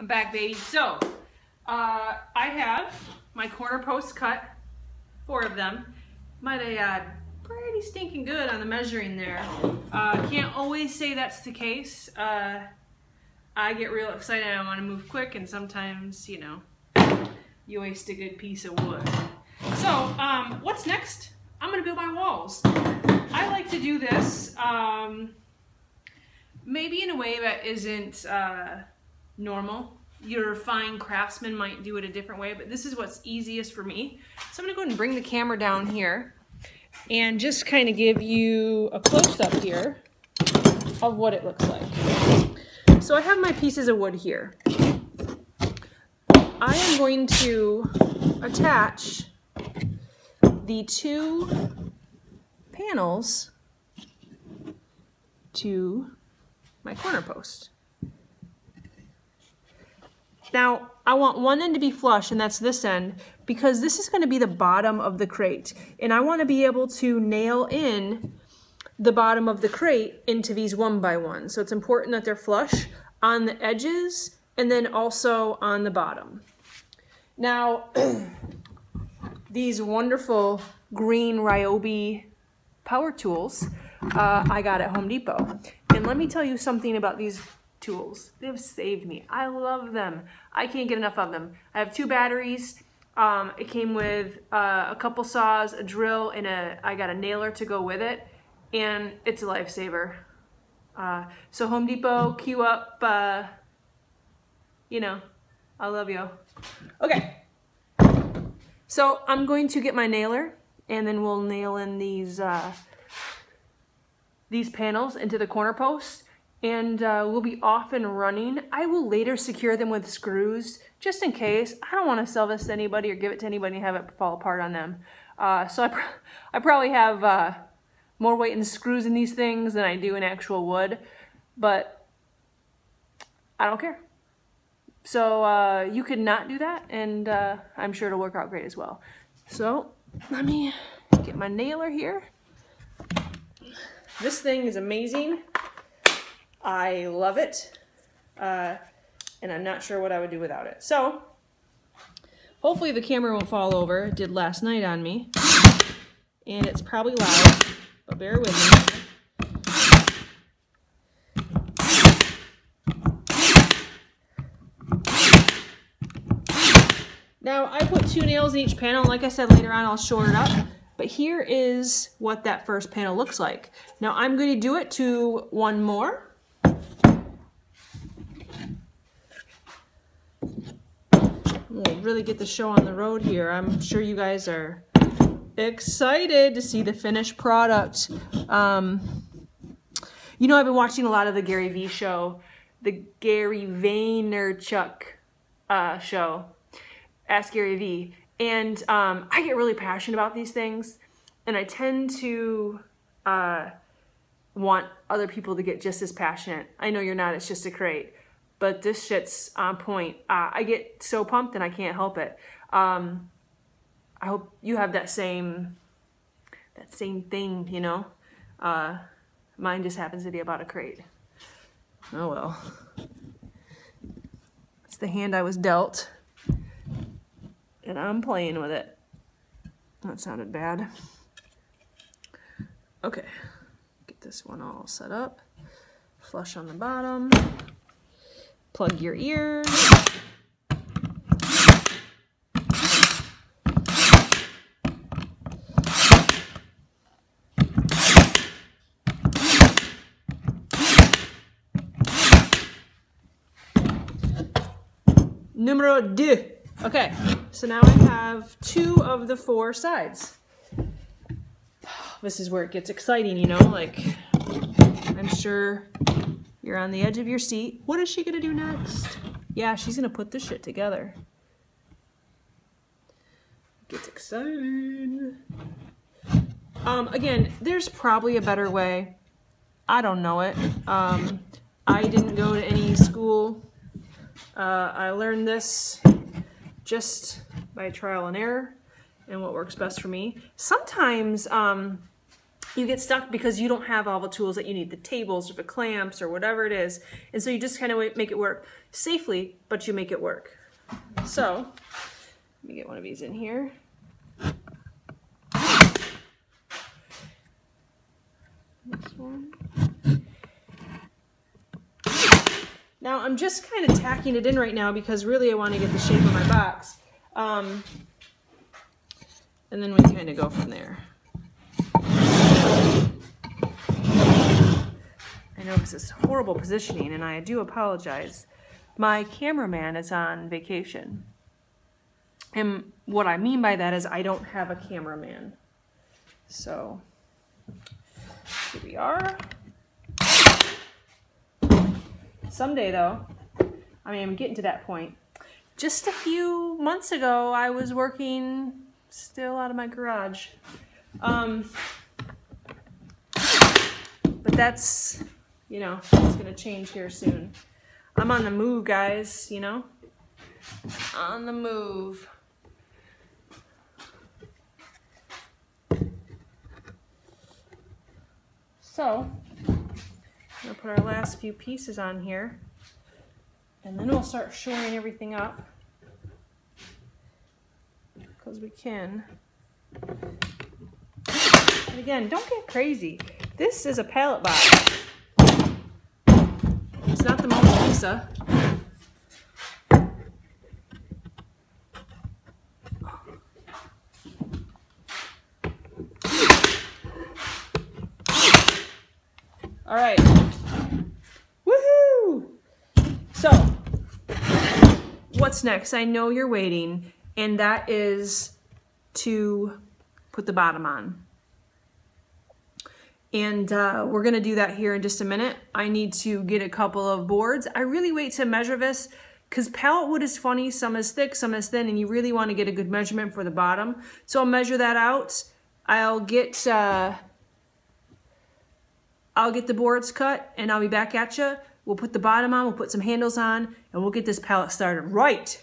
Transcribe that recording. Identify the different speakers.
Speaker 1: I'm back, baby. So, I have my corner posts cut, 4 of them. Might I add, pretty stinking good on the measuring there. Can't always say that's the case. I get real excited, I want to move quick, and sometimes, you know, you waste a good piece of wood. So, what's next? I'm gonna build my walls. I like to do this, maybe in a way that isn't normal. Your fine craftsman might do it a different way, but this is what's easiest for me. So I'm gonna go ahead and bring the camera down here and just kind of give you a close-up here of what it looks like. So I have my pieces of wood here. I am going to attach the 2 panels to my corner post. Now, I want one end to be flush, and that's this end, because this is going to be the bottom of the crate. And I want to be able to nail in the bottom of the crate into these 1x1. So it's important that they're flush on the edges and then also on the bottom. Now, these wonderful green Ryobi power tools I got at Home Depot. And let me tell you something about these tools. They've saved me. I love them. I can't get enough of them. I have 2 batteries. It came with a couple saws, a drill, and I got a nailer to go with it, and it's a lifesaver. So Home Depot, queue up, you know, I love you. Okay, so I'm going to get my nailer, and then we'll nail in these panels into the corner posts. And we'll be off and running. I will later secure them with screws, just in case. I don't want to sell this to anybody or give it to anybody and have it fall apart on them. So I probably have more weight in screws in these things than I do in actual wood, but I don't care. So you could not do that, and I'm sure it'll work out great as well. So let me get my nailer here. This thing is amazing. I love it, and I'm not sure what I would do without it. So, hopefully the camera won't fall over. It did last night on me, and it's probably loud, but bear with me. Now, I put 2 nails in each panel, and like I said, later on I'll short it up. But here is what that first panel looks like. Now, I'm going to do it to 1 more. We'll really get the show on the road here. I'm sure you guys are excited to see the finished product. You know, I've been watching a lot of the Gary Vee show, the Gary Vaynerchuk show, Ask Gary Vee. And I get really passionate about these things, and I tend to want other people to get just as passionate. I know you're not, it's just a crate. But this shit's on point. I get so pumped and I can't help it. I hope you have that same thing, you know. Mine just happens to be about a crate. Oh well. It's the hand I was dealt, and I'm playing with it. That sounded bad. Okay, get this one all set up. Flush on the bottom. Plug your ears. Numero 2. Okay, so now I have 2 of the 4 sides. This is where it gets exciting, you know, like, I'm sure you're on the edge of your seat. What is she gonna do next? Yeah, she's gonna put this shit together. Gets exciting. Again, there's probably a better way. I don't know it. I didn't go to any school. I learned this just by trial and error and what works best for me. Sometimes you get stuck because you don't have all the tools that you need, the tables or the clamps or whatever it is. And so you just kind of make it work safely, but you make it work. So let me get one of these in here. This one. Now I'm just kind of tacking it in right now because really I want to get the shape of my box. And then we kind of go from there. I know this is horrible positioning and I do apologize. My cameraman is on vacation. And what I mean by that is I don't have a cameraman. So here we are. Someday though, I mean, I'm getting to that point. Just a few months ago, I was working still out of my garage. But that's, you know, it's gonna change here soon. I'm on the move, guys, you know? On the move. So, I'm gonna put our last few pieces on here, and then we'll start shoring everything up, because we can. And again, don't get crazy. This is a pallet box. It's not the Mona Lisa. All right. Woohoo! So, what's next? I know you're waiting, and that is to put the bottom on. And we're gonna do that here in just a minute. I need to get a couple of boards. I really wait to measure this because pallet wood is funny. Some is thick, some is thin, and you really want to get a good measurement for the bottom. So I'll measure that out. I'll get the boards cut, and I'll be back at you. We'll put the bottom on, we'll put some handles on, and we'll get this pallet started right.